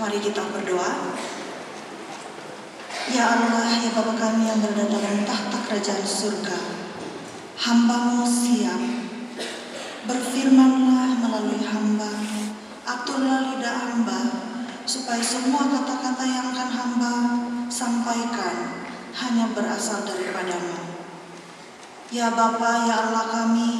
Mari kita berdoa. Ya Allah, ya Bapa kami yang berada dalam tahta kerajaan surga, hamba-Mu siap. Berfirmanlah melalui hamba, aturlah lidah hamba, supaya semua kata-kata yang akan hamba sampaikan hanya berasal daripada-Mu. Ya Bapa, ya Allah kami,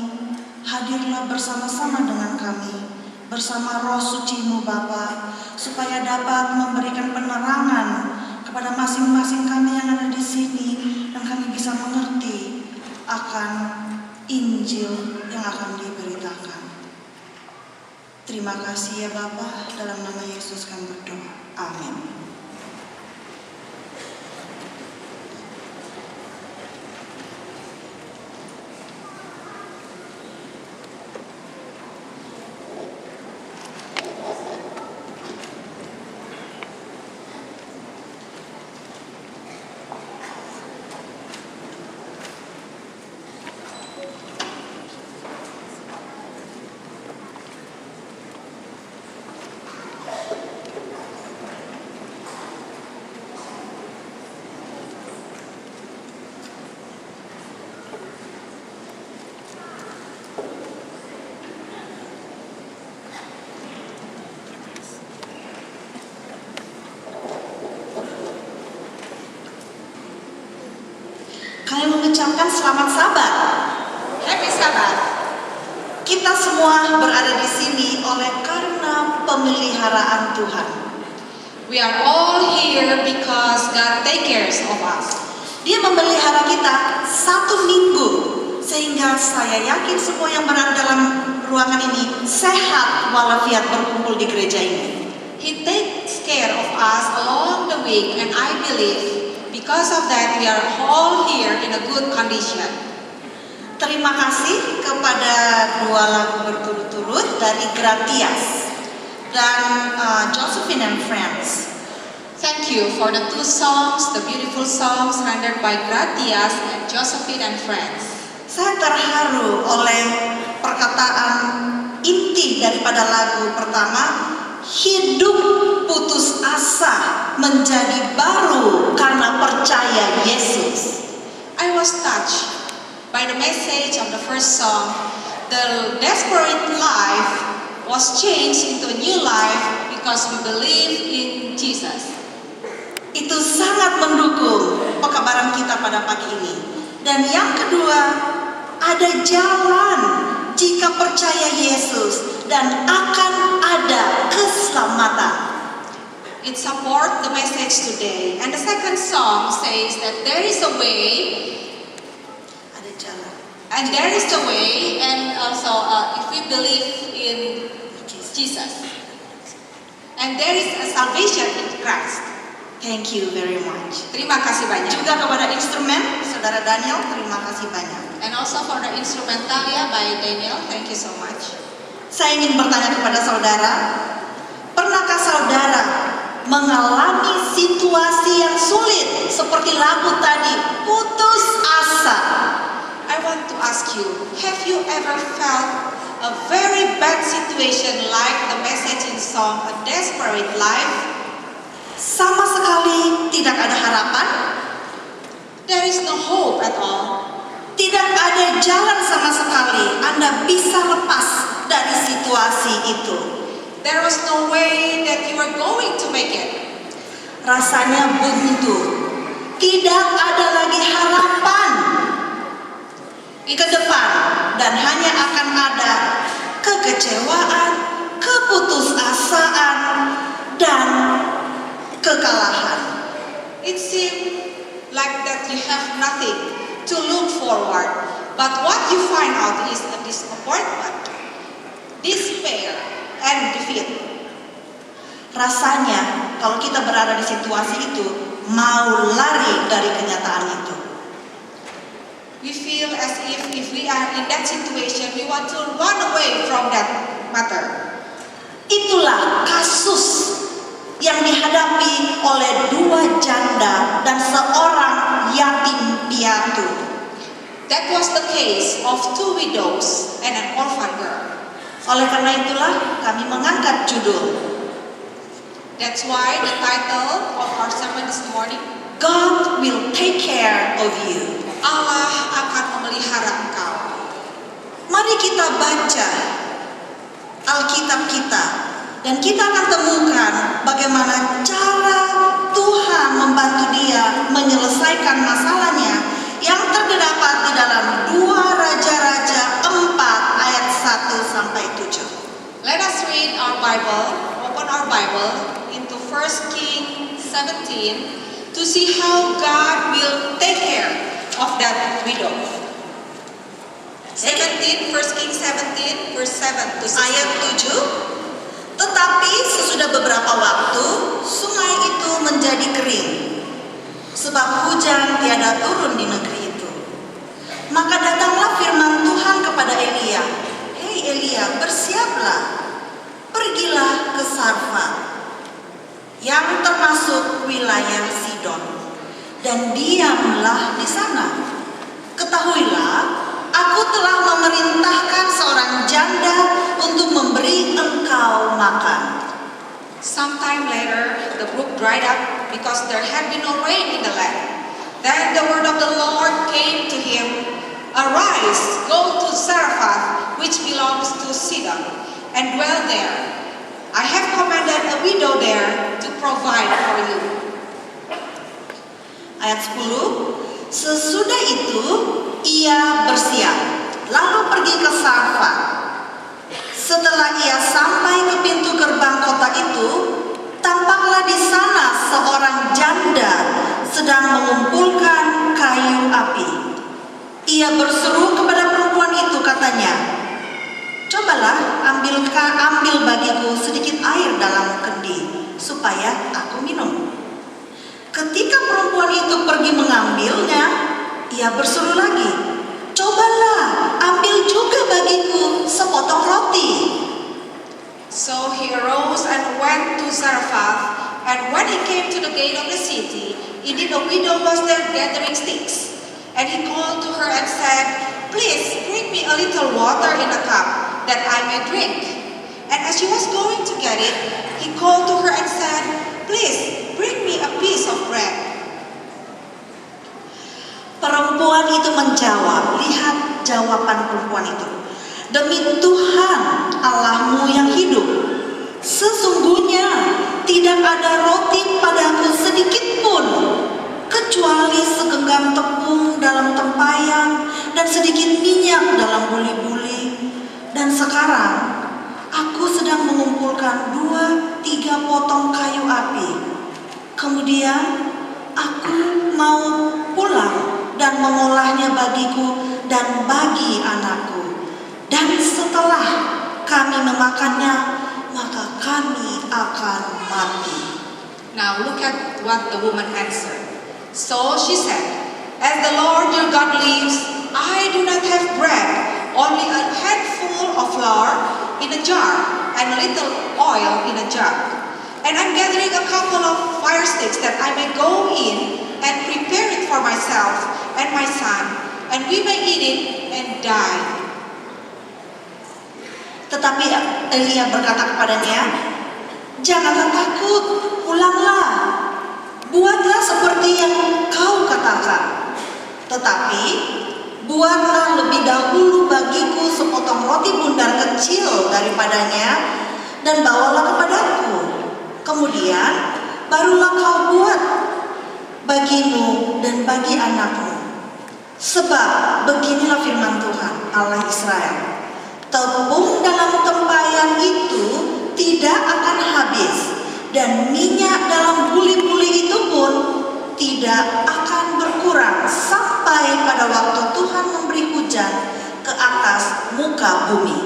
hadirlah bersama-sama dengan kami, bersama Roh Suci-Mu Bapa, supaya dapat memberikan penerangan kepada masing-masing kami yang ada di sini, dan kami bisa mengerti akan Injil yang akan diberitakan. Terima kasih ya Bapa, dalam nama Yesus kami berdoa. Amin. Kami mengucapkan selamat Sabat. Happy Sabat. Kita semua berada di sini oleh karena pemeliharaan Tuhan. We are all here because God takes care of us. Dia memelihara kita 1 minggu, sehingga saya yakin semua yang berada dalam ruangan ini sehat walafiat berkumpul di gereja ini. He takes care of us along the week, and I believe because of that we are all here in a good condition. Terima kasih kepada 2 lagu berturut-turut dari Gratias dan Josephine and Friends. Thank you for the 2 songs, the beautiful songs rendered by Gratias and Josephine and Friends. Saya terharu oleh perkataan inti daripada lagu pertama, hidup putus asa menjadi baru karena percaya Yesus. I was touched by the message of the first song. The desperate life was changed into a new life because we believe in Jesus. Itu sangat mendukung pekabaran kita pada pagi ini. Dan yang kedua, ada jalan jika percaya Yesus dan akan ada keselamatan. It supports the message today. And the second song says that there is a way. Ada jalan. And there is a way, and also if we believe in Jesus. And there is a salvation in Christ. Thank you very much. Terima kasih banyak. Juga kepada instrumen, Saudara Daniel, terima kasih banyak. And also for the instrumentalia by Daniel, thank you so much. Saya ingin bertanya kepada saudara, pernahkah saudara mengalami situasi yang sulit seperti lagu tadi, putus asa? I want to ask you, have you ever felt a very bad situation like the message in song A Desperate Life? Sama sekali tidak ada harapan. There is no hope at all. Tidak ada jalan sama sekali Anda bisa lepas dari situasi itu. There was no way that you were going to make it. Rasanya buntu. Tidak ada lagi harapan ke depan, dan hanya akan ada kekecewaan, keputusasaan, dan kekalahan. It seemed like that you have nothing to look forward, but what you find out is a disappointment, despair, and defeat. Rasanya kalau kita berada di situasi itu, mau lari dari kenyataan itu. We feel as if we are in that situation, we want to run away from that matter. Itulah kasus yang dihadapi oleh 2 janda dan seorang yatim piatu. That was the case of 2 widows and an orphan girl. Oleh karena itulah kami mengangkat judul That's why the title of our sermon this morning, God will take care of you. Allah akan memelihara engkau. Mari kita baca Alkitab kita dan kita akan temukan bagaimana cara Tuhan membantu dia menyelesaikan masalahnya yang terdapat di dalam 2 Raja-Raja 4 ayat 1 sampai 7. Let us read our Bible, open our Bible into 1 King 17 to see how God will take care of that widow. 1 King 17 verse 7 to 16. Ayat 7. Tetapi sesudah beberapa waktu sungai itu menjadi kering sebab hujan tiada turun di negeri itu. Maka datanglah firman Tuhan kepada Elia. Hei Elia, bersiaplah, pergilah ke Sarfat yang termasuk wilayah Sidon dan diamlah di sana. Ketahuilah, aku telah memerintahkan seorang janda untuk memberi engkau makan. Sometime later, the brook dried up because there had been no rain in the land. Then the word of the Lord came to him, Arise, go to Zarephath, which belongs to Sidon, and dwell there. I have commanded a widow there to provide for you. Ayat 10. Sesudah itu ia bersiap, lalu pergi ke Sarfat. Setelah ia sampai ke pintu gerbang kota itu, tampaklah di sana seorang janda sedang mengumpulkan kayu api. Ia berseru kepada perempuan itu, katanya, cobalah ambil bagiku sedikit air dalam kendi supaya aku minum. Ketika perempuan itu pergi mengambilnya, ia berseru lagi, cobalah ambil juga bagiku sepotong roti. So he arose and went to Zarephath, and when he came to the gate of the city, indeed a widow was there gathering sticks. And he called to her and said, Please bring me a little water in a cup, that I may drink. And as she was going to get it, he called to her and said, Please bring me a piece of bread. Perempuan itu menjawab, lihat jawaban perempuan itu. Demi Tuhan Allahmu yang hidup, sesungguhnya tidak ada roti padaku sedikit pun, kecuali segenggam tepung dalam tempayan dan sedikit minyak dalam buli-buli. Dan sekarang aku sedang mengumpulkan 2-3 potong kayu api. Kemudian aku mau pulang dan mengolahnya bagiku dan bagi anakku. Dan setelah kami memakannya, maka kami akan mati. Now look at what the woman answered. So she said, As the Lord your God lives, I do not have bread, only a handful of flour in a jar and a little oil in a jug. And I'm gathering a couple of fire sticks that I may go in and prepare it for myself and my son, and we may eat it and die. Tetapi Elia berkata kepadanya, janganlah takut, pulanglah, buatlah seperti yang kau katakan. Tetapi buatlah lebih dahulu bagiku sepotong roti bundar kecil daripadanya dan bawalah kepadaku. Kemudian barulah kau buat bagimu dan bagi anakmu. Sebab beginilah firman Tuhan Allah Israel, tepung dalam tempayan itu tidak akan habis, dan minyak dalam buli-buli itu pun tidak akan berkurang sampai pada waktu Tuhan memberi hujan ke atas muka bumi.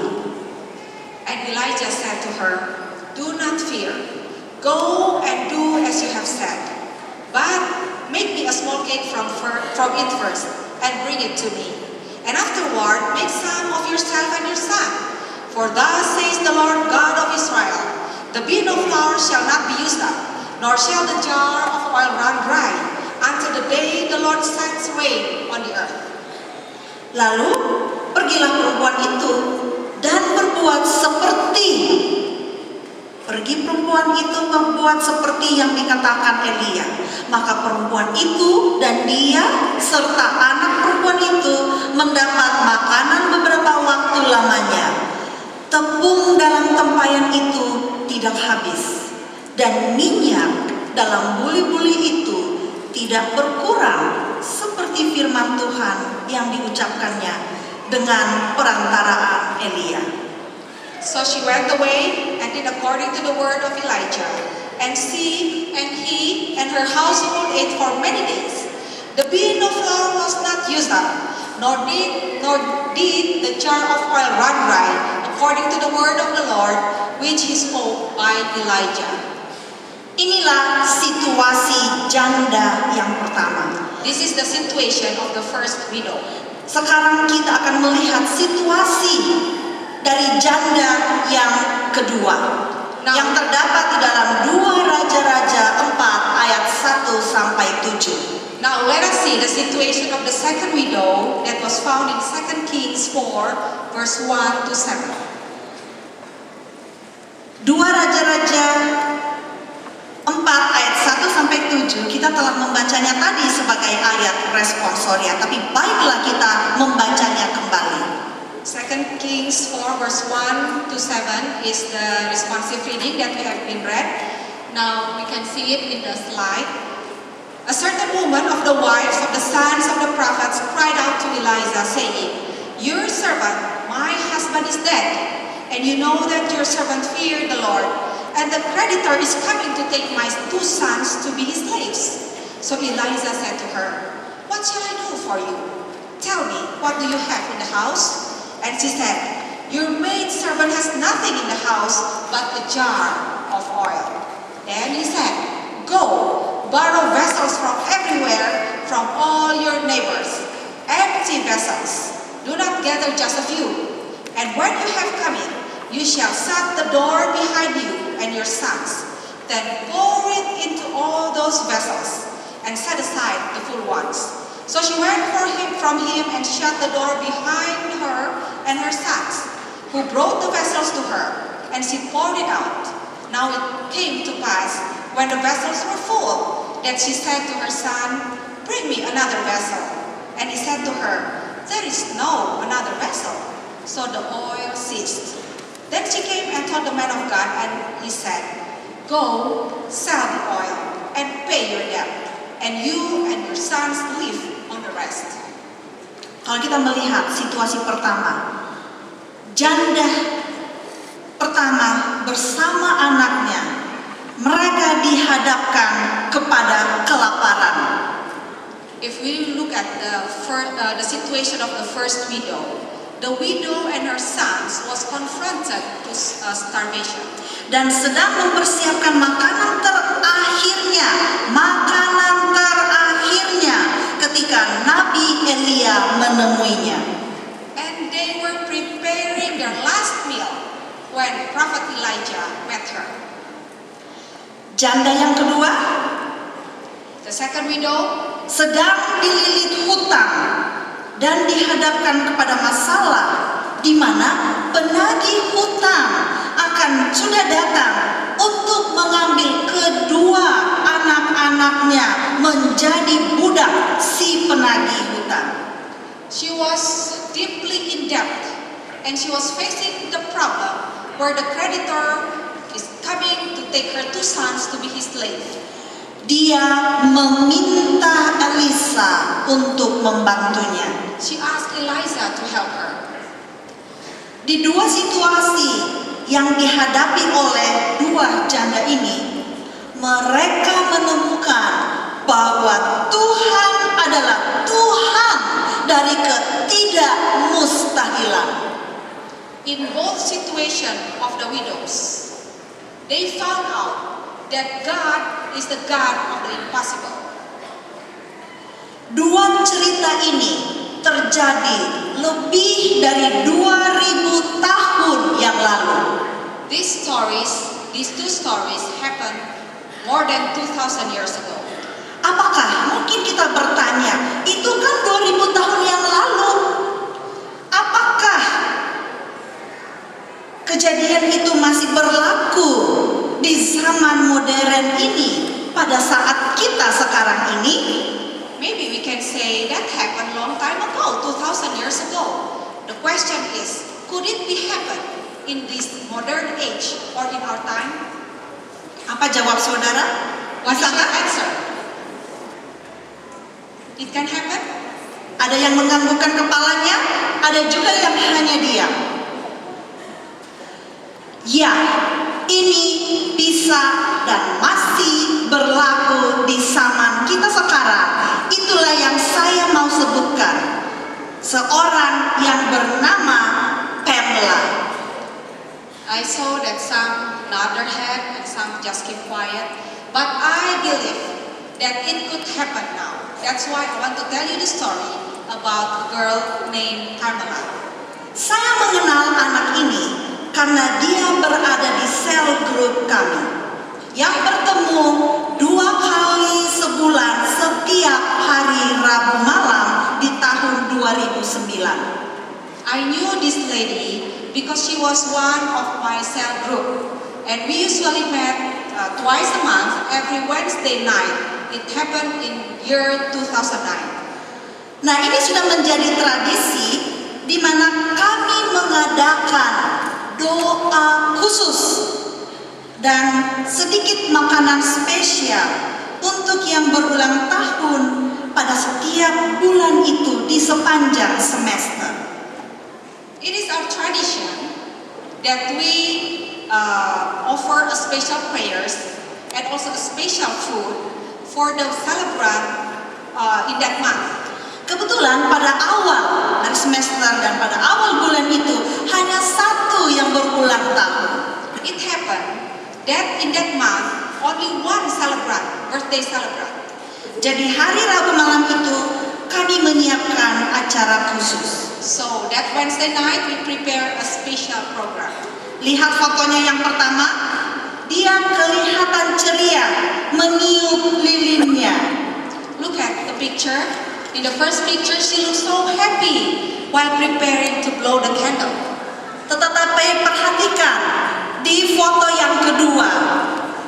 And Elijah said to her, Do not fear. Go and do as you have said. But make me a small cake from it first, and bring it to me. And afterward, make some of yourself and your son. For thus says the Lord God of Israel, the bin of flour shall not be used up, nor shall the jar of oil run dry, until the day the Lord sends rain on the earth. Lalu pergilah perempuan itu dan berbuat seperti berbuat seperti yang dikatakan Elia. Maka perempuan itu dan dia serta anak perempuan itu mendapat makanan beberapa waktu lamanya. Tepung dalam tempayan itu tidak habis, dan minyak dalam buli-buli itu tidak berkurang, seperti firman Tuhan yang diucapkannya dengan perantaraan Elia. So she went away and did according to the word of Elijah. And she and he and her household ate for many days. The bin of flour was not used up, nor did the jar of oil run dry, according to the word of the Lord, which he spoke by Elijah. Inilah situasi janda yang pertama. This is the situation of the first widow. Sekarang kita akan melihat situasi dari janda yang kedua, yang terdapat di dalam 2 Raja-Raja 4 ayat 1 sampai 7. Now let us see the situation of the second widow that was found in 2 Kings 4 verse 1 to 7. 2 Raja-Raja 4 ayat 1 sampai 7 kita telah membacanya tadi sebagai ayat responsoria, tapi baiklah kita membacanya kembali. 2 Kings 4 verse 1 to 7 is the responsive reading that we have been read. Now we can see it in the slide. A certain woman of the wives of the sons of the prophets cried out to Elijah, saying, "Your servant, my husband, is dead, and you know that your servant feared the Lord, and the creditor is coming to take my 2 sons to be his slaves." So Elijah said to her, "What shall I do for you? Tell me, what do you have in the house?" And she said, "Your maid servant has nothing in the house but a jar of oil." And he said, "Go, borrow vessels from everywhere, from all your neighbors, empty vessels. Do not gather just a few. And when you have come in, you shall shut the door behind you and your sons. Then pour it into all those vessels, and set aside the full ones." So she went from him and shut the door behind her and her sons, who brought the vessels to her, and she poured it out. Now it came to pass, when the vessels were full, that she said to her son, "Bring me another vessel." And he said to her, "There is no another vessel." So the oil ceased. Then she came and told the man of God, and he said, "Go, sell the oil, and pay your debt, and you and your sons live on the rest." Kalau kita melihat situasi pertama, janda pertama bersama anaknya, mereka dihadapkan kepada kelaparan. If we look at the situation of the first widow and her sons was confronted to starvation. Dan sedang mempersiapkan makanan terakhirnya ketika Nabi Elia menemuinya. And they were preparing their last meal when Prophet Elijah met her. Janda yang kedua, The second widow sedang dililit hutang dan dihadapkan kepada masalah di mana penagih hutang sudah datang untuk mengambil kedua anak-anaknya menjadi budak si penagih hutang. She was deeply in debt, and she was facing the problem where the creditor is coming to take her 2 sons to be his slave. Dia meminta Elisa untuk membantunya. She asked Elijah to help her. Di 2 situasi yang dihadapi oleh 2 janda ini, mereka menemukan bahwa Tuhan adalah Tuhan dari ketidakmustahilan. In both situations of the widows, they found out that God is the God of the impossible. 2 cerita ini terjadi lebih dari 2000 tahun yang lalu. These 2 stories happened more than 2,000 years ago. Apakah mungkin kita bertanya, itu kan 2000 tahun yang lalu? Apakah kejadian itu masih berlaku di zaman modern ini, pada saat kita sekarang ini? Maybe we can say that happened long time ago, 2000 years ago. The question is, could it be happen in this modern age or in our time? Apa jawab saudara? What is Bisa your nggak? answer? It can happen? Ada yang menganggukkan kepalanya, ada juga yang hanya diam. Ya, ini bisa dan masih berlaku di zaman kita sekarang. Itulah yang saya mau sebutkan. Seorang yang bernama Pamela. I saw that some nod their head and some just keep quiet. But I believe that it could happen now. That's why I want to tell you the story about a girl named Pamela. Saya mengenal anak ini karena dia berada di sel grup kami yang bertemu 2 kali sebulan setiap hari Rabu malam di tahun 2009. I knew this lady because she was one of my cell group, and we usually met twice a month, every Wednesday night. It happened in year 2009. Nah, ini sudah menjadi tradisi di mana kami mengadakan doa khusus dan sedikit makanan spesial untuk yang berulang tahun pada setiap bulan itu di sepanjang semester. It is our tradition that we offer a special prayers and also a special food for the celebrant in that month. Kebetulan pada awal dari semester dan pada awal bulan itu hanya 1 yang berulang tahun. It happened that in that month only one celebrant, birthday celebrant. Jadi hari Rabu malam itu kami menyiapkan acara khusus. So that Wednesday night we prepare a special program. Lihat fotonya yang pertama, dia kelihatan ceria meniup lilinnya. Look at the picture. In the first picture she looks so happy while preparing to blow the candle. Tetapi perhatikan di foto yang kedua,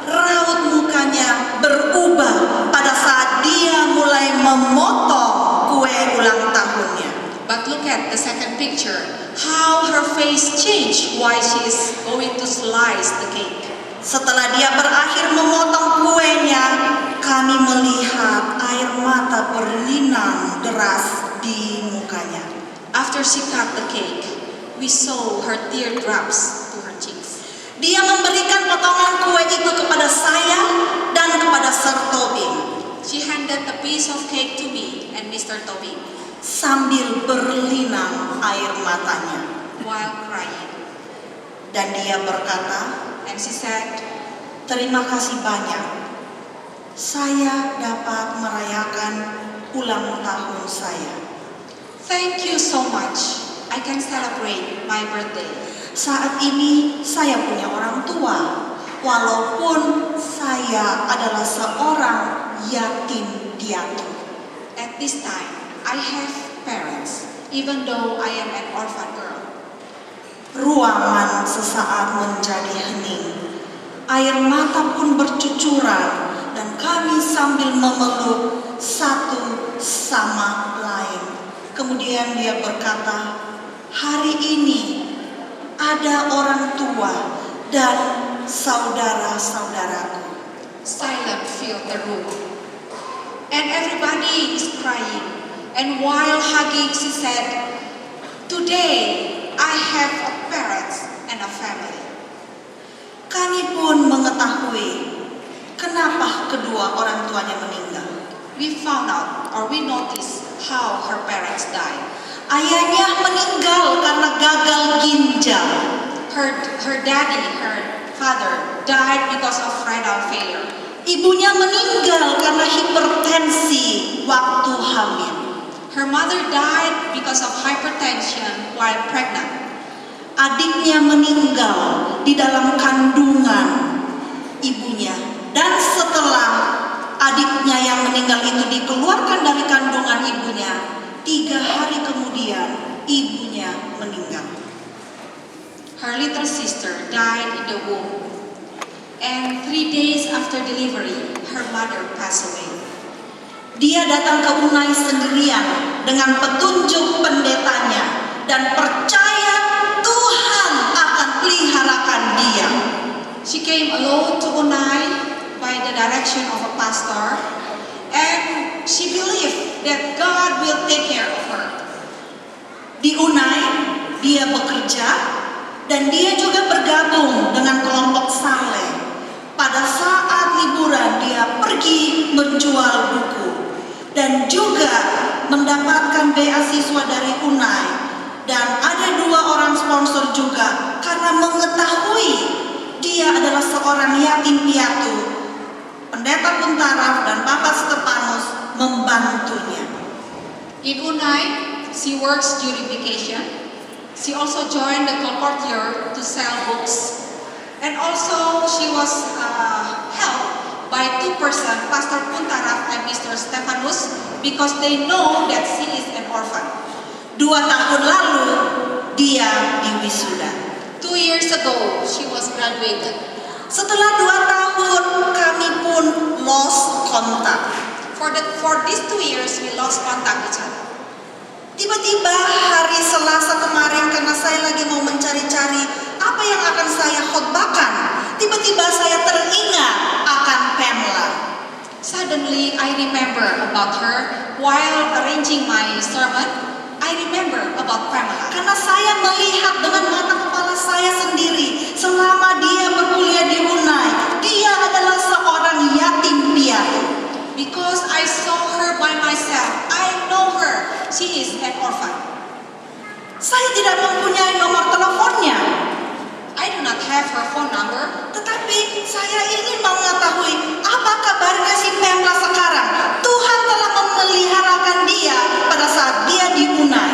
raut mukanya berubah pada saat dia mulai memotong kue ulang tahunnya. But look at the second picture, how her face changed while she is going to slice the cake. Setelah dia berakhir memotong kuenya, kami melihat air mata berlinang deras di mukanya. After she cut the cake, we saw her teardrops to her cheeks. Dia memberikan potongan kue itu kepada saya dan kepada Sir Tobing. She handed a piece of cake to me and Mr. Toby Sambil berlinang air matanya. while crying. Dan dia berkata, And she said, terima kasih banyak. Saya dapat merayakan ulang tahun saya. thank you so much. I can celebrate my birthday. Saat ini saya punya orang tua. Walaupun saya adalah seorang yatim piatu. At this time, I have parents, even though I am an orphan girl. Ruangan sesaat menjadi hening. Air mata pun bercucuran dan kami sambil memeluk satu sama lain. Kemudian dia berkata, hari ini ada orang tua dan saudara-saudaraku. Silence filled the room, and everybody is crying. And while hugging, she said, today I have a parents and a family. Kami pun mengetahui kenapa kedua orang tuanya meninggal. We found out or we noticed how her parents died. Ayahnya meninggal karena gagal ginjal. Her daddy, her father, died because of renal failure. Ibunya meninggal karena hipertensi waktu hamil. Her mother died because of hypertension while pregnant. Adiknya meninggal di dalam kandungan ibunya. Dan setelah adiknya yang meninggal itu dikeluarkan dari kandungan ibunya, 3 hari kemudian ibunya meninggal. Her little sister died in the womb. And 3 days after delivery, her mother passed away. Dia datang ke Unai sendirian dengan petunjuk pendetanya dan percaya Tuhan akan peliharakan dia. She came alone to Unai by the direction of a pastor, and she believed that God will take care of her. Di Unai, dia bekerja dan dia juga bergabung dengan kelompok Saleh. Pada saat liburan dia pergi menjual buku dan juga mendapatkan beasiswa dari Unai, dan ada 2 orang sponsor juga karena mengetahui dia adalah seorang yatim piatu. Pendeta Puntaraf dan Bapak Stefanus membantunya. In Unai, she works during vacation. She also joined the colporteur year to sell books. And also she was helped by 2 persons, Pastor Puntaraf and Mr. Stefanus, because they know that she is an orphan. 2 tahun lalu dia diwisuda. 2 years ago, she was graduated. Setelah 2 tahun kami pun lost contact. For these 2 years, we lost contact each other. Tiba-tiba hari Selasa kemarin, karena saya lagi mau mencari-cari apa yang akan saya khotbahkan, tiba-tiba saya teringat akan Pamela. Suddenly, I remember about her while arranging my sermon. I remember about Pamela. Karena saya melihat dengan mata kepala saya sendiri selama dia berkuliah di Unai, dia adalah seorang yatim piatu. Because I saw her by myself, I know her. She is an orphan. Saya tidak mempunyai nomor teleponnya, I do not have her phone number. tetapi saya ingin mengetahui apa kabarnya si Pamela sekarang. Tuhan telah memeliharakan dia pada saat dia di Unai.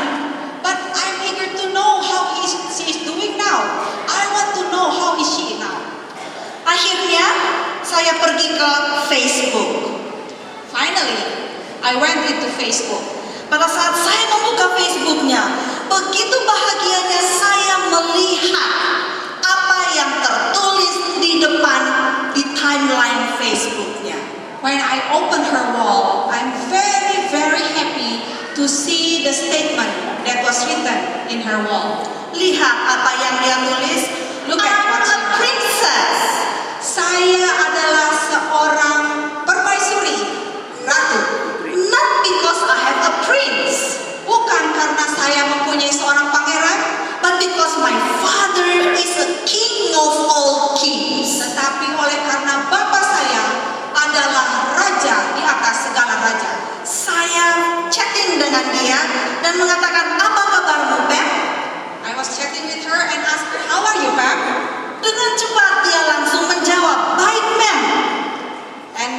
But I'm eager to know how she is doing now. I want to know how is she now. Akhirnya saya pergi ke Facebook. Finally, I went into Facebook. Pada saat saya membuka Facebooknya, begitu bahagianya saya melihat apa yang tertulis di depan di timeline Facebooknya. When I opened her wall, I'm very, very happy to see the statement that was written in her wall. Lihat apa yang dia tulis. Look at I'm what she a wrote. princess. Saya adalah seorang permaisuri, ratu. Not because I have a prince, Bukan karena saya mempunyai seorang pangeran, but because my father is a king of all kings. tetapi oleh karena Bapa saya adalah raja di atas segala raja. Saya chatting dengan dia dan mengatakan, apa kabarmu, Pam? I was chatting with her and asked her, "How are you, Pam?" Dengan cepat dia langsung menjawab, baik, ma'am. And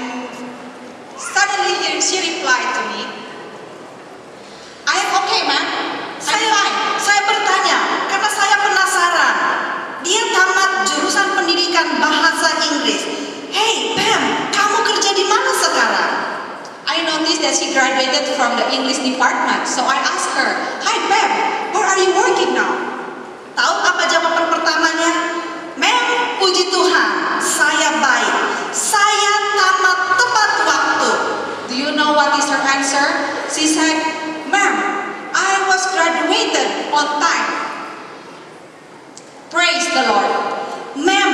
suddenly she replied to me, "I am okay, ma'am. I'm fine." Saya bertanya, karena saya penasaran. Dia tamat jurusan pendidikan bahasa Inggris. Hey, Pam, kamu kerja di mana sekarang? I noticed that she graduated from the English department, so I asked her, "Hi, Pam, where are you working now?" Tahu apa jawaban pertamanya? Ma'am, puji Tuhan, saya baik. Saya tamat tepat waktu. Do you know what is her answer? She said, "Ma'am, I was graduated on time." Praise the Lord. Ma'am,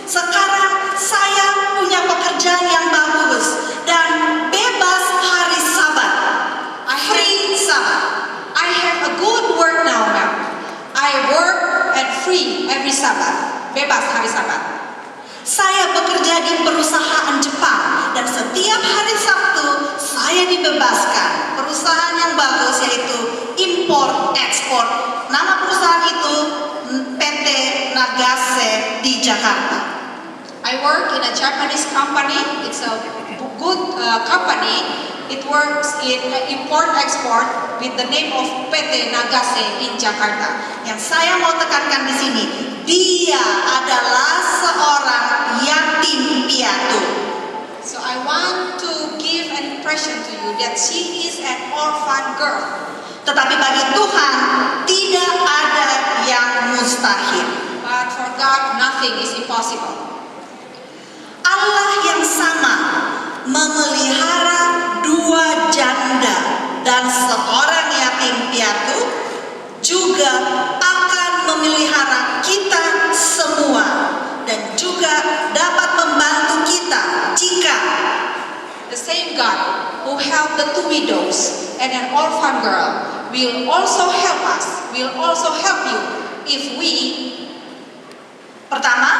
sekarang saya punya pekerjaan yang bagus dan bebas hari Sabat. Free Sabat. I have a good work now, ma'am. I work and free every Sabbath. Bebas hari Sabat. Saya bekerja di perusahaan Jepang dan setiap hari Sabtu saya dibebaskan. Perusahaan yang bagus yaitu import ekspor. Nama perusahaan itu PT Nagase di Jakarta. I work in a Japanese company. It's a good company. It works in import export with the name of PT Nagase in Jakarta. Yang saya mau tekankan di sini, dia adalah seorang yatim piatu. So I want to give an impression to you that she is an orphan girl. Tetapi bagi Tuhan tidak ada yang mustahil. But for God, nothing is impossible. Allah yang sama memelihara 2 janda dan seorang yatim piatu juga akan memelihara kita semua dan juga dapat membantu kita jika The same God who helped the 2 widows and an orphan girl will also help us, will also help you if we pertama,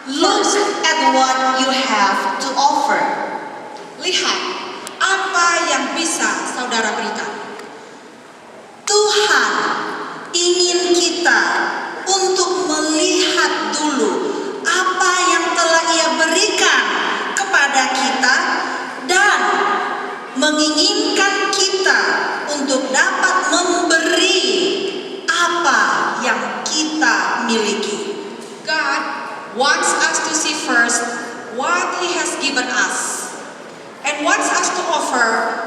look at what you have to offer. lihat apa yang bisa saudara berikan. Tuhan ingin kita untuk melihat dulu apa yang telah Ia berikan kepada kita dan menginginkan kita untuk dapat memberi apa yang kita miliki. God wants us to see first what He has given us and wants us to offer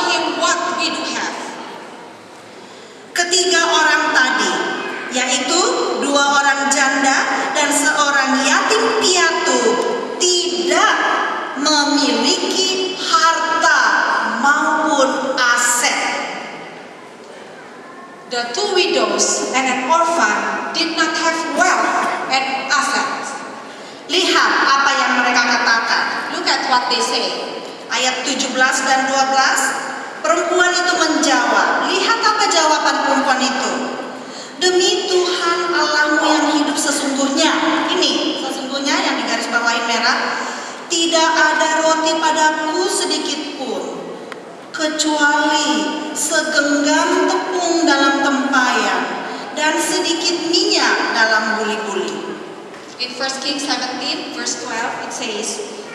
Him what we do have. Ketiga orang tadi, yaitu 2 orang janda dan seorang yatim piatu, tidak memiliki harta maupun aset. The 2 widows and an orphan did not have wealth and assets. Lihat apa yang mereka katakan. Look at what they say. Ayat 17 dan 12. Perempuan itu menjawab. Lihat apa jawaban perempuan itu. Demi Tuhan Allahmu yang hidup sesungguhnya. Ini sesungguhnya yang digarisbawahi merah. Tidak ada roti padaku sedikit pun, kecuali segenggam tepung dalam tempayan dan sedikit minyak dalam buli-buli. In 1 Kings 17 verse 12 it says,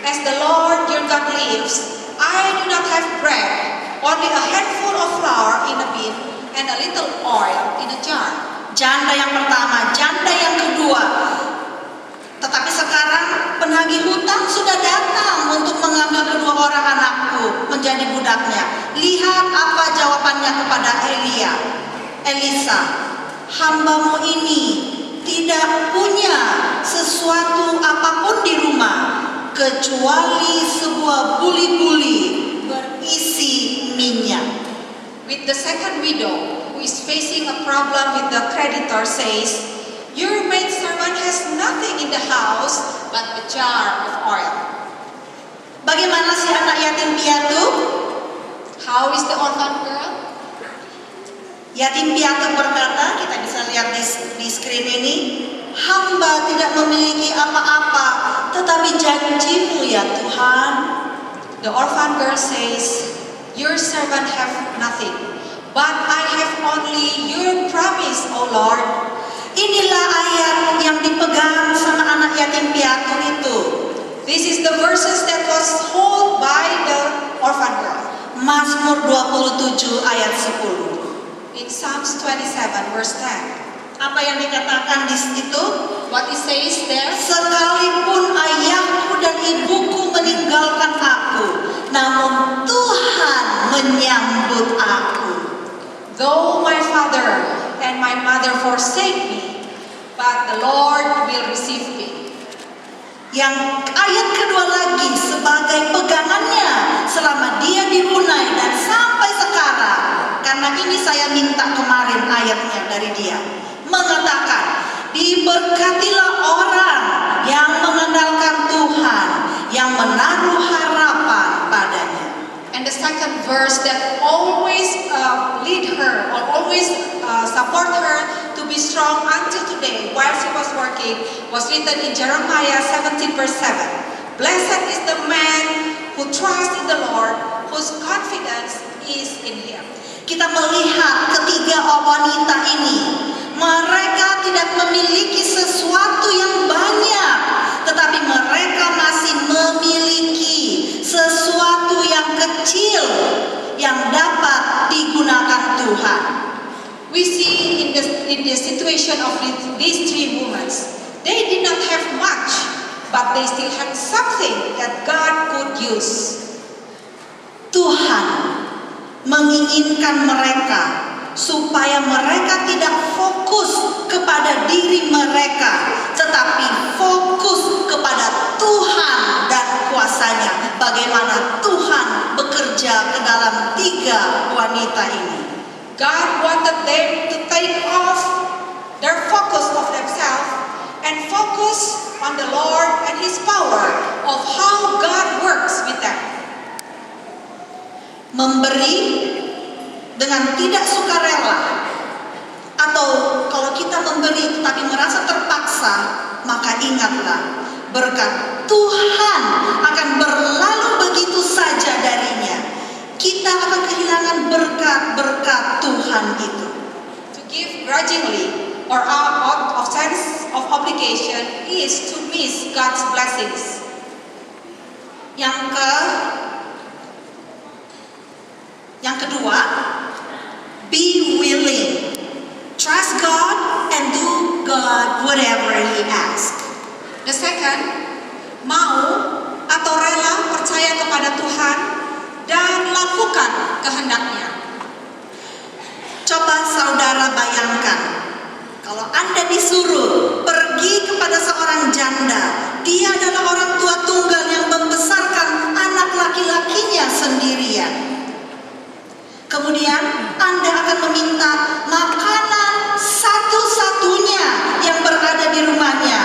As the Lord your God lives, I do not have bread, only a handful of flour in a bin and a little oil in a jar. Janda yang pertama, janda yang kedua. Tetapi sekarang penagih hutang sudah datang untuk mengambil kedua orang anakku menjadi budaknya. Lihat apa jawabannya kepada Elisa. Hambamu ini tidak punya sesuatu apapun di rumah kecuali sebuah buli-buli berisi minyak. With the second widow who is facing a problem with the creditor says, Your maidservant has nothing in the house but a jar of oil. Bagaimana si anak yatim piatu? How is the orphan girl? Yatim piatu berkata, kita bisa lihat di screen ini, hamba tidak memiliki apa-apa, tetapi janjimu ya Tuhan. The orphan girl says, Your servant have nothing, but I have only your promise, O Lord. Inilah ayat yang dipegang sama anak yatim piatu itu. This is the verses that was held by the orphan girl. Mazmur 27 ayat 10. In Psalms 27 verse 10. Apa yang dikatakan di situ? What it says there? Sekalipun ayahku dan ibuku meninggalkan aku, namun Tuhan menyambut aku. Though my father and my mother forsake me, but the Lord will receive me. Yang ayat kedua lagi sebagai pegangannya selama dia dirunai dan sampai sekarang. Karena ini saya minta kemarin ayatnya dari dia. Mengatakan, diberkatilah orang yang mengandalkan Tuhan, yang menaruh harapan padanya. And the second verse that always lead her or always support her to be strong until today while she was working was written in Jeremiah 17 verse 7. Blessed is the man who trusts in the Lord, whose confidence is in Him. Kita melihat ketiga wanita ini, mereka tidak memiliki sesuatu yang banyak, tetapi mereka masih memiliki sesuatu yang kecil yang dapat digunakan Tuhan. We see in the situation of these 3 women, they did not have much, but they still had something that God could use. Tuhan menginginkan mereka supaya mereka tidak fokus kepada diri mereka, tetapi fokus kepada bagaimana Tuhan bekerja ke dalam 3 wanita ini. God wanted them to take off their focus of themselves and focus on the Lord and His power of how God works with them. Memberi dengan tidak sukarela, atau kalau kita memberi tetapi merasa terpaksa, maka ingatlah berkat Tuhan akan berlalu begitu saja darinya. Kita akan kehilangan berkat-berkat Tuhan itu. To give grudgingly or out of sense of obligation is to miss God's blessings. Yang kedua, be willing. Trust God and do God whatever He asks. The second, mau atau rela percaya kepada Tuhan dan lakukan kehendak-Nya. Coba saudara bayangkan, kalau Anda disuruh pergi kepada seorang janda, dia adalah orang tua tunggal yang membesarkan anak laki-lakinya sendirian. Kemudian Anda akan meminta makanan satu-satunya yang berada di rumahnya,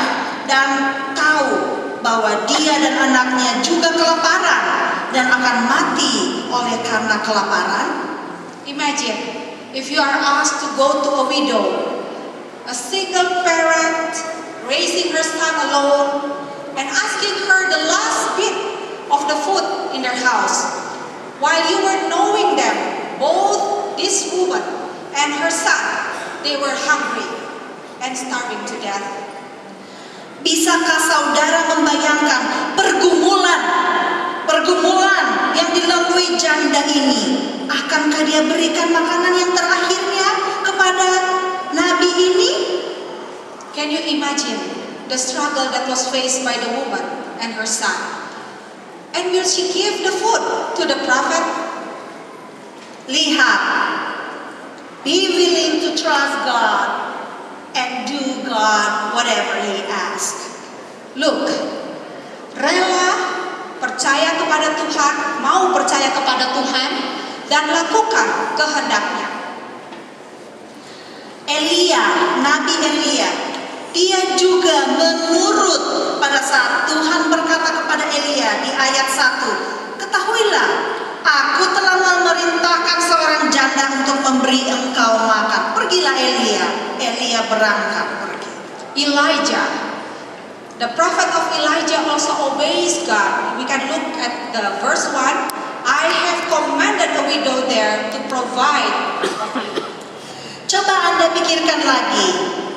dan tahu bahwa dia dan anaknya juga kelaparan dan akan mati oleh karena kelaparan. Imagine if you are asked to go to a widow, a single parent raising her son alone and asking her the last bit of the food in their house, while you were knowing them, both this woman and her son, they were hungry and starving to death. Bisakah saudara membayangkan pergumulan yang dilalui janda ini? Akankah dia berikan makanan yang terakhirnya kepada nabi ini? Can you imagine the struggle that was faced by the woman and her son? And will she give the food to the prophet? Lihat, be willing to trust God and do God whatever He asks. Look, rela percaya kepada Tuhan, mau percaya kepada Tuhan, dan lakukan kehendak-Nya. Nabi Elia, dia juga menurut pada saat Tuhan berkata kepada Elia di ayat 1, ketahuilah, aku telah memerintahkan seorang janda untuk memberi engkau makan. Pergilah Elia. Elia berangkat pergi. Elijah, the prophet of Elijah also obeys God. We can look at the verse 1. I have commanded a widow there to provide. Coba Anda pikirkan lagi,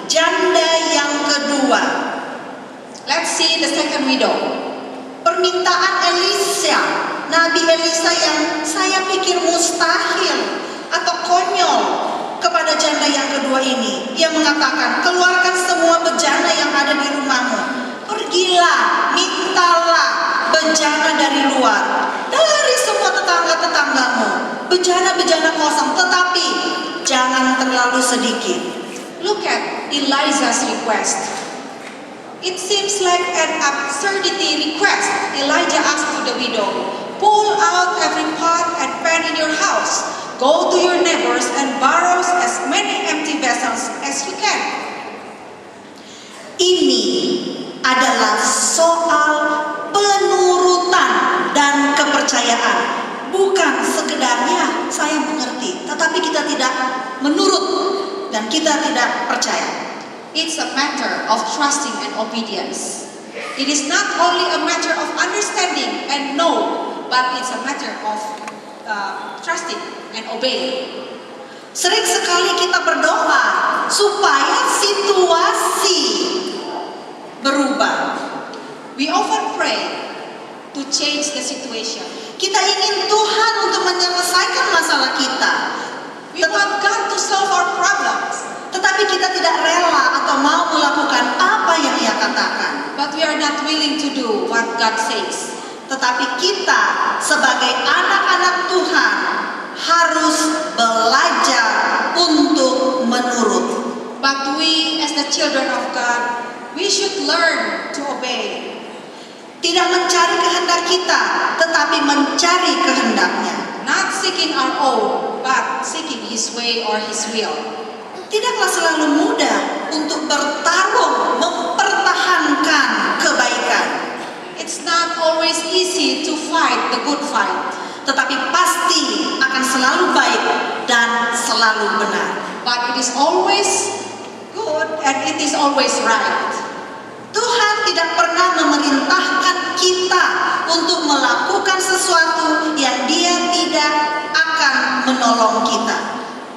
janda yang kedua. Let's see the second widow. Permintaan Elisa, Nabi Elisa yang saya pikir mustahil atau konyol kepada janda yang kedua ini. Ia mengatakan, keluarkan semua bejana yang ada di rumahmu. Pergilah, mintalah bejana dari luar, dari semua tetangga-tetanggamu. Bejana-bejana kosong, tetapi jangan terlalu sedikit. Look at Elijah's request. It seems like an absurdity request. Elijah asked to the widow, pull out every pot and pan in your house. Go to your neighbors and borrow as many empty vessels as you can. Ini adalah soal penurutan dan kepercayaan. Bukan sekedarnya saya mengerti, tetapi kita tidak menurut dan kita tidak percaya. It's a matter of trusting and obedience. It is not only a matter of understanding and know, but it's a matter of trusting and obeying. Sering sekali kita berdoa supaya situasi berubah. We often pray to change the situation. Kita ingin Tuhan untuk menyelesaikan masalah kita. We want God to solve our problems. Tetapi kita tidak rela atau mau melakukan apa yang Ia katakan. But we are not willing to do what God says. Tetapi kita sebagai anak-anak Tuhan harus belajar untuk menurut. But we as the children of God, we should learn to obey. Tidak mencari kehendak kita, tetapi mencari kehendaknya. Not seeking our own, but seeking His way or His will. Tidaklah selalu mudah untuk bertarung mempertahankan kebaikan, It's not always easy to fight the good fight, tetapi pasti akan selalu baik dan selalu benar. but it is always good and it is always right. Tuhan tidak pernah memerintahkan kita untuk melakukan sesuatu yang Dia tidak akan menolong kita.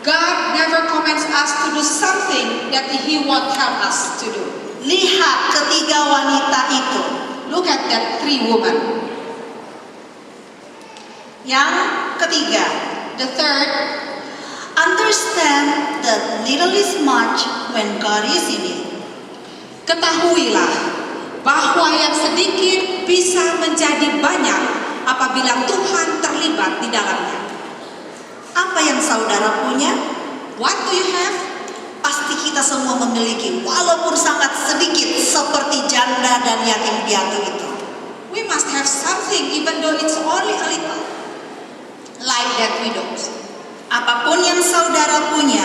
God never commands us to do something that He won't help us to do. Lihat ketiga wanita itu. Look at that three women. Yang ketiga, The third, understand that little is much when God is in it. ketahuilah bahwa yang sedikit bisa menjadi banyak apabila Tuhan terlibat di dalamnya. Apa yang saudara punya? What do you have? Pasti kita semua memiliki, walaupun sangat sedikit, seperti janda dan yatim piatu itu. We must have something even though it's only a little. Like that widows. Apapun yang saudara punya,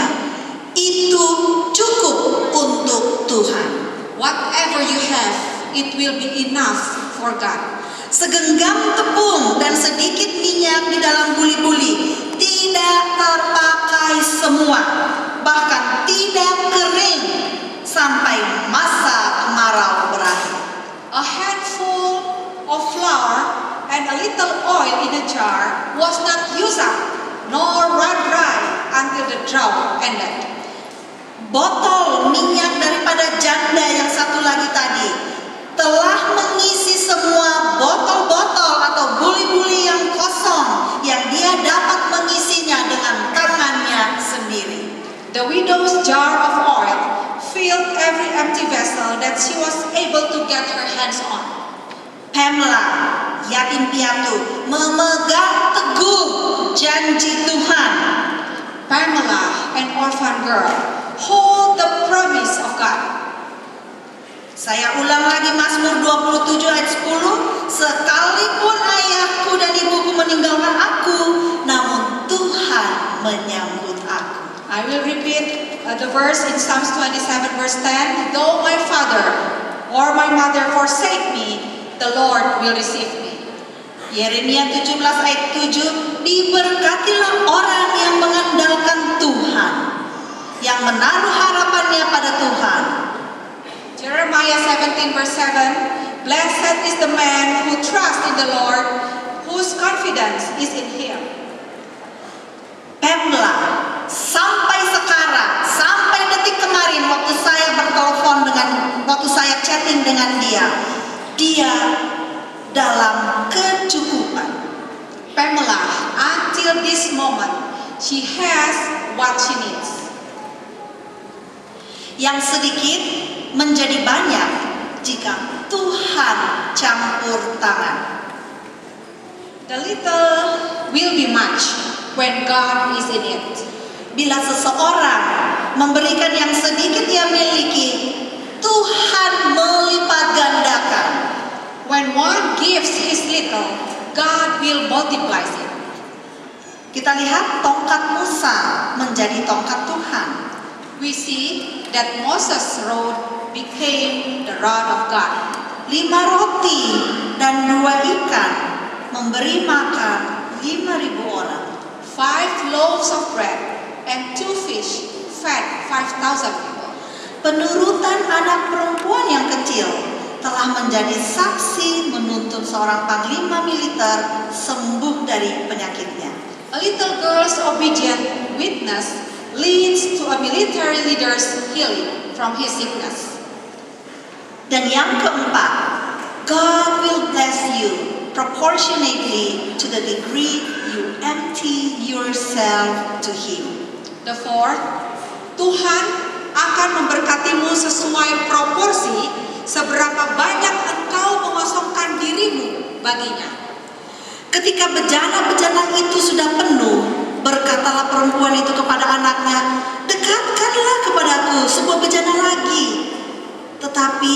itu cukup untuk Tuhan. Whatever you have, it will be enough for God. Segenggam tepung dan sedikit minyak di dalam buli-buli tidak terpakai semua, bahkan tidak kering sampai masa kemarau berakhir. A handful of flour and a little oil in a jar was not used up nor run dry until the drought ended. Botol minyak daripada janda yang satu lagi tadi telah mengisi semua botol-botol atau buli-buli yang kosong yang dia dapat mengisinya dengan tangannya sendiri. The widow's jar of oil filled every empty vessel that she was able to get her hands on. Pamela, yatim piatu, memegang teguh janji Tuhan. Pamela, an orphan girl, hold the promise of God. Saya ulang lagi Mazmur 27 ayat 10. Sekalipun ayahku dan ibuku meninggalkan aku, namun Tuhan menyambut aku. I will repeat the verse in Psalms 27 verse 10. Though my father or my mother forsake me, the Lord will receive me. Yeremia 17 ayat 7. Diberkatilah orang yang mengandalkan Tuhan, yang menaruh harapannya pada Tuhan. Jeremiah 17 verse 7. Blessed is the man who trusts in the Lord, whose confidence is in Him. Pamela, sampai sekarang, sampai detik kemarin waktu saya bertelepon waktu saya chatting dengan dia dalam kecukupan. Pamela, until this moment, she has what she needs. Yang sedikit menjadi banyak jika Tuhan campur tangan. The little will be much when God is in it. Bila seseorang memberikan yang sedikit ia miliki, Tuhan melipat gandakan. When one gives his little, God will multiply it. Kita lihat tongkat Musa menjadi tongkat Tuhan. We see that Moses' rod became the rod of God. 5 roti dan 2 ikan memberi makan 5.000 orang. 5 loaves of bread and 2 fish fed 5,000 people. Penurutan anak perempuan yang kecil telah menjadi saksi menuntun seorang panglima militer sembuh dari penyakitnya. A little girl's obedient witness leads to a military leader's healing from his sickness. Dan yang keempat, God will bless you proportionately to the degree you empty yourself to Him. The fourth, Tuhan akan memberkatimu sesuai proporsi seberapa banyak engkau mengosongkan dirimu baginya. Ketika bejana-bejana itu sudah penuh, berkatalah perempuan itu kepada anaknya, dekatkanlah kepadaku sebuah bejana lagi. Tetapi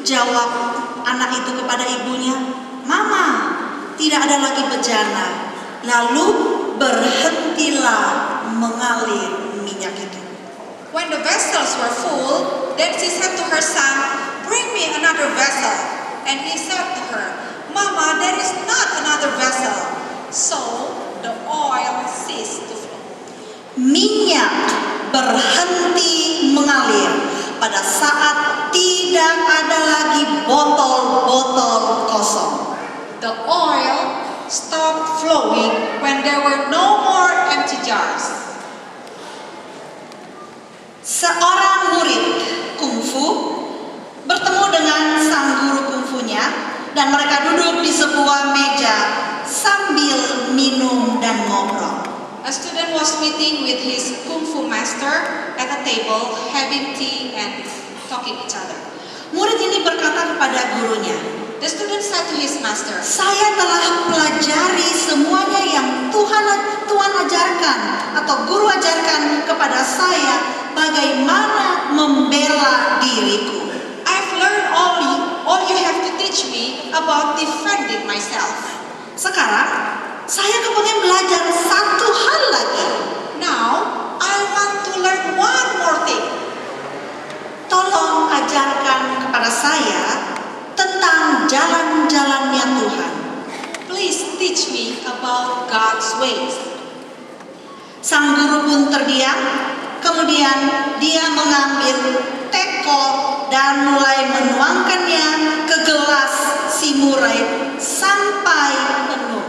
Jawab anak itu kepada ibunya, "Mama, tidak ada lagi bejana." Lalu berhentilah mengalir minyak itu. When the vessels were full, then she said to her son, "Bring me another vessel." And he said to her, "Mama, there is not another vessel." So the oil ceased to flow. Minyak berhenti mengalir pada saat tidak ada lagi botol-botol kosong. The oil stopped flowing when there were no more empty jars. Seorang murid kungfu bertemu dengan sang guru kungfunya dan mereka duduk di sebuah meja sambil minum dan ngobrol. A student was meeting with his kung fu master at a table, having tea and talking each other. Murid ini berkata kepada gurunya, The student said to his master, "Saya telah pelajari semuanya yang Tuhan ajarkan atau guru ajarkan kepada saya bagaimana membela diriku. I've learned all you have to teach me about defending myself. Sekarang saya kepengen belajar satu hal lagi. Now, I want to learn one more thing. Tolong ajarkan kepada saya tentang jalan-jalannya Tuhan." Please teach me about God's ways. Sang guru pun terdiam, kemudian dia mengambil teko dan mulai menuangkannya ke gelas si murid sampai penuh.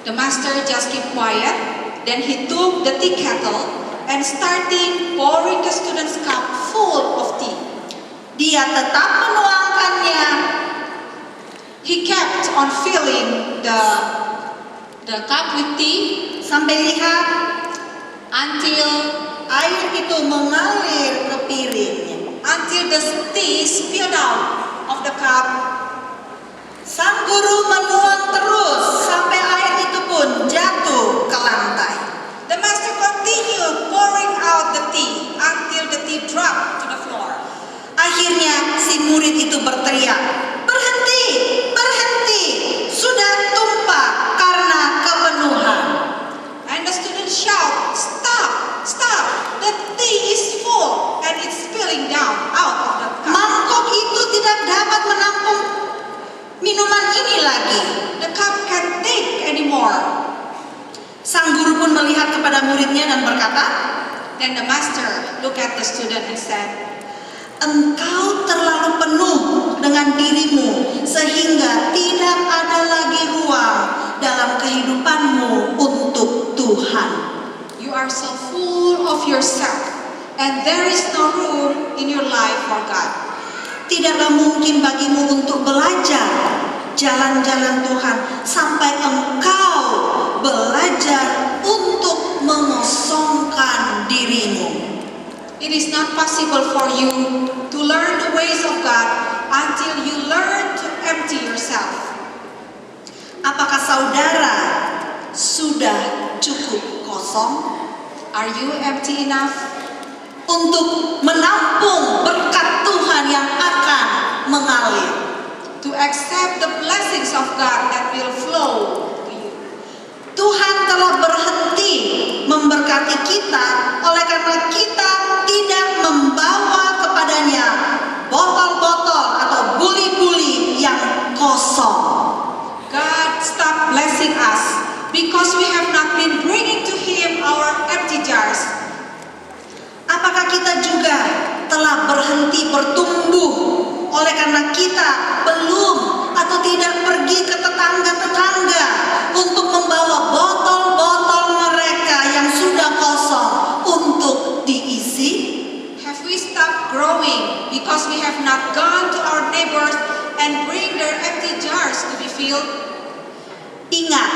The master just kept quiet, then he took the tea kettle and started pouring the student's cup full of tea. Dia tetap menuangkannya. He kept on filling the cup with tea Sampai lihat until air itu mengalir ke piringnya. the tea spilled out of the cup. Sang guru menuang terus sampai air itu pun jatuh ke lantai. The master continued pouring out the tea until the tea dropped to the floor. Akhirnya si murid itu berteriak, "Berhenti, berhenti, sudah tumpah karena kepenuhan." And the student shout, "Stop, stop, the tea is full and it's spilling down out of the cup. Mangkok itu tidak dapat menampung minuman ini lagi. The cup can't take anymore." Sang guru pun melihat kepada muridnya dan berkata, Then the master looked at the student and said, "Engkau terlalu penuh dengan dirimu sehingga tidak ada lagi ruang dalam kehidupanmu untuk Tuhan." "You are so full of yourself and there is no room in your life for God." Tidaklah mungkin bagimu untuk belajar jalan-jalan Tuhan sampai engkau belajar untuk mengosongkan dirimu. It is not possible for you to learn the ways of God until you learn to empty yourself. Apakah saudara sudah cukup kosong Are you empty enough untuk menampung berkat Tuhan yang akan mengalir? to accept the blessings of God that will flow to you? Tuhan telah berhenti memberkati kita oleh karena kita tidak membawa kepadanya botol-botol atau buli-buli yang kosong. God stopped blessing us because we have not been bringing to Him our empty jars. Apakah kita juga telah berhenti bertumbuh oleh karena kita belum atau tidak pergi ke tetangga-tetangga untuk membawa botol-botol mereka yang sudah kosong untuk diisi? Have we stopped growing because we have not gone to our neighbors and bring their empty jars to be filled? Ingat,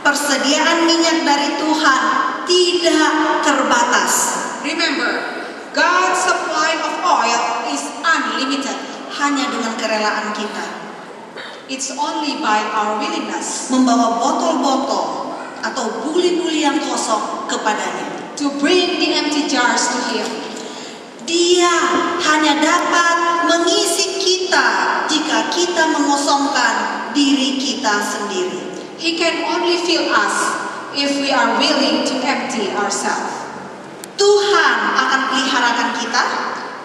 persediaan minyak dari Tuhan tidak terbatas. Remember, God's supply of oil is unlimited. Hanya dengan kerelaan kita It's only by our willingness membawa botol-botol atau buli-buli yang kosong kepadanya. to bring the empty jars to Him. Dia hanya dapat mengisi kita bisa kita mengosongkan diri kita sendiri. He can only fill us if we are willing to empty ourselves. Tuhan akan peliharakan kita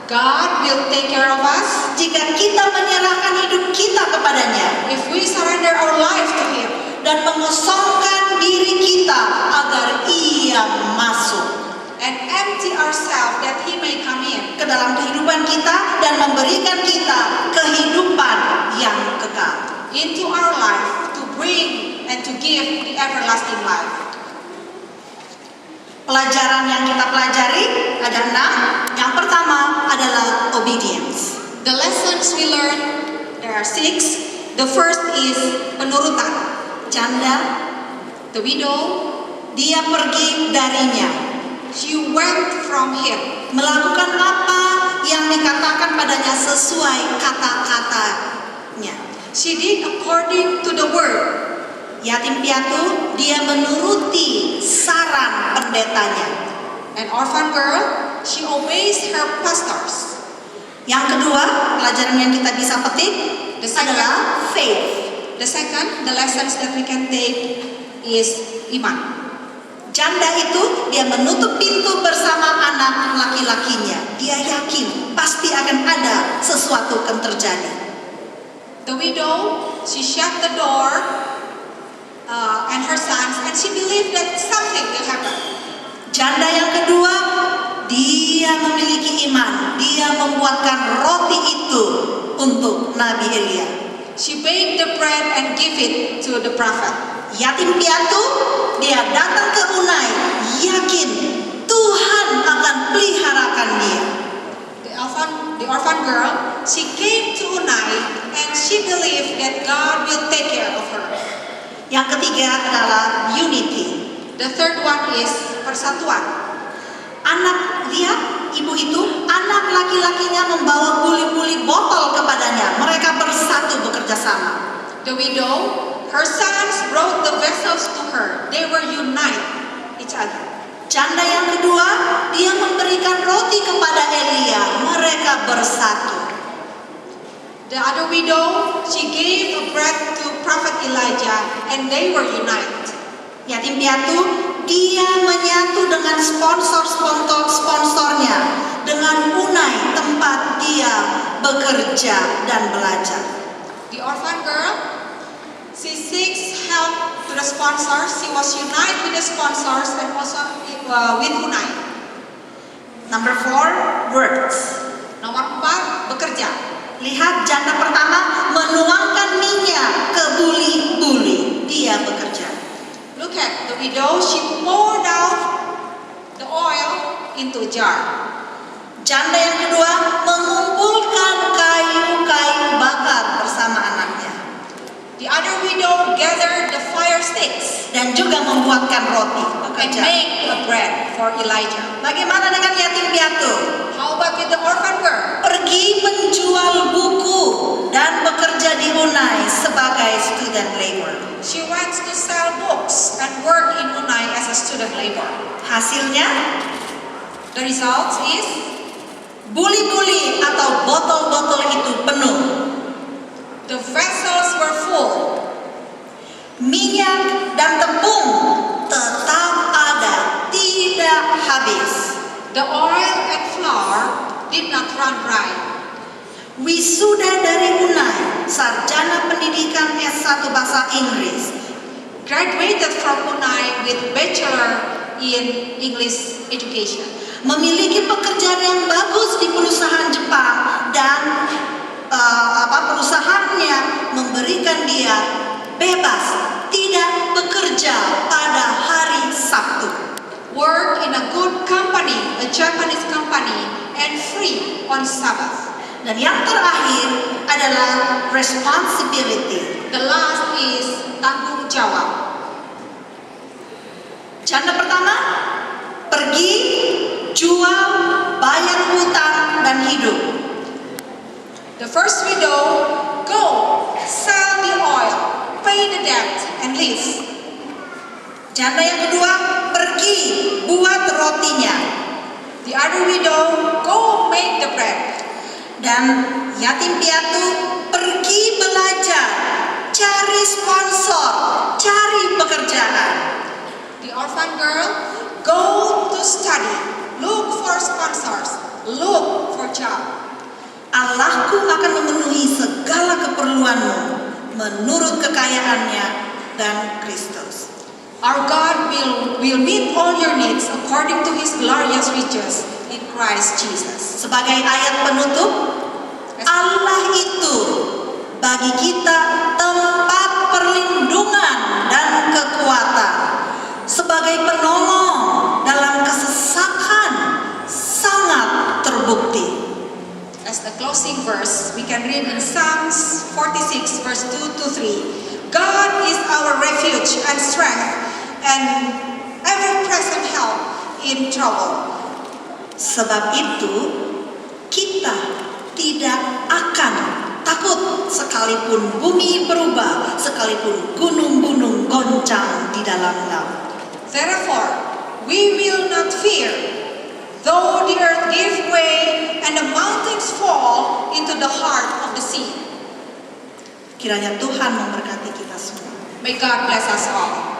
God will take care of us jika kita menyerahkan hidup kita kepadanya if we surrender our life to Him dan mengosongkan diri kita agar Ia masuk and empty ourselves that He may come in ke dalam kehidupan kita dan memberikan kita kehidupan yang kekal. into our life to bring and to give the everlasting life. Pelajaran yang kita pelajari ada 6. Yang pertama adalah obedience. The lessons we learn, there are 6. The first is penurutan. Janda, The widow, dia pergi darinya, she went from him. melakukan apa yang dikatakan padanya sesuai kata-katanya. She did according to the word. Yatim piatu, dia menuruti saran pendetanya. An orphan girl, she obeys her pastors. Yang kedua, pelajaran yang kita bisa petik adalah faith. The second, the lessons that we can take is iman. Janda itu dia menutup pintu bersama anak laki-lakinya. Dia yakin pasti akan ada sesuatu yang terjadi. The widow, she shut the door and her sons, and she believed that something will happen. Janda yang kedua, dia memiliki iman. Dia membuatkan roti itu untuk Nabi Elia. She baked the bread and give it to the prophet. Yatim piatu, dia datang ke Unai, yakin Tuhan akan peliharakan dia. The orphan girl, she came to Unai and she believed that God will take care of her. Yang ketiga adalah unity. The third one is persatuan. Anak, lihat ibu itu, anak laki-lakinya membawa buli-buli botol kepadanya. Mereka bersatu bekerja sama. The widow, her sons brought the vessels to her. They were unite each other. Janda yang kedua, dia memberikan roti kepada Elia. Mereka bersatu. The other widow, she gave a bread to Prophet Elijah and they were united. Yatim piatu, dia menyatu dengan sponsor-sponsornya, dengan Unai tempat dia bekerja dan belajar. The orphan girl, she seeks help to the sponsors. She was united with the sponsors and also with Unai. Number 4, words. Nomor 4, bekerja. Lihat janda pertama menuangkan minyak ke buli-buli. Dia bekerja. Look at the widow, she poured out the oil into a jar. Janda yang kedua mengumpulkan kayu-kayu bakar bersama anaknya. The other widow gathered the fire sticks Dan juga membuatkan roti. and Bekerja. make a bread for Elijah. Bagaimana dengan yatim piatu? How about with the orphan girl? Pergi menjual buku dan bekerja di Unai sebagai student labor. She wants to sell books and work in Unai as a student labor. Hasilnya, The result is buli-buli atau botol-botol itu penuh. the vessels were full. Minyak dan tepung tetap ada, tidak habis. The oil and flour did not run dry. Wisuda dari Unai, sarjana pendidikan S1 bahasa Inggris, Graduated from Unai with bachelor in English education. memiliki pekerjaan yang bagus di perusahaan Jepang dan perusahaannya memberikan dia bebas, tidak bekerja pada hari Sabtu. Work in a good company, a Japanese company, and free on Sabbath. Dan yang terakhir adalah responsibility. The last is tanggung jawab. Janda pertama pergi, jual, bayar hutang dan hidup. The first widow, go, sell the oil, pay the debt, and leave. Janda yang kedua pergi, buat rotinya. The other widow, go make the bread. Dan yatim piatu pergi belajar, cari sponsor, cari pekerjaan. The orphan girl go to study, look for sponsors, look for job. Allahku akan memenuhi segala keperluanmu menurut kekayaannya dan Kristus. Our God will meet all your needs according to His glorious riches in Christ Jesus. Sebagai ayat penutup, Allah itu bagi kita tempat perlindungan dan kekuatan. Sebagai penolong dalam kesesakan sangat terbukti. As the closing verse, we can read in Psalms 46 verse 2 to 3. God is our refuge and strength and ever-present help in trouble. Sebab itu kita tidak akan takut sekalipun bumi berubah, sekalipun gunung-gunung goncang di dalam laut. Therefore, we will not fear, though the earth give way and the mountains fall into the heart of the sea. Kiranya Tuhan memberkati kita semua. May God bless us all.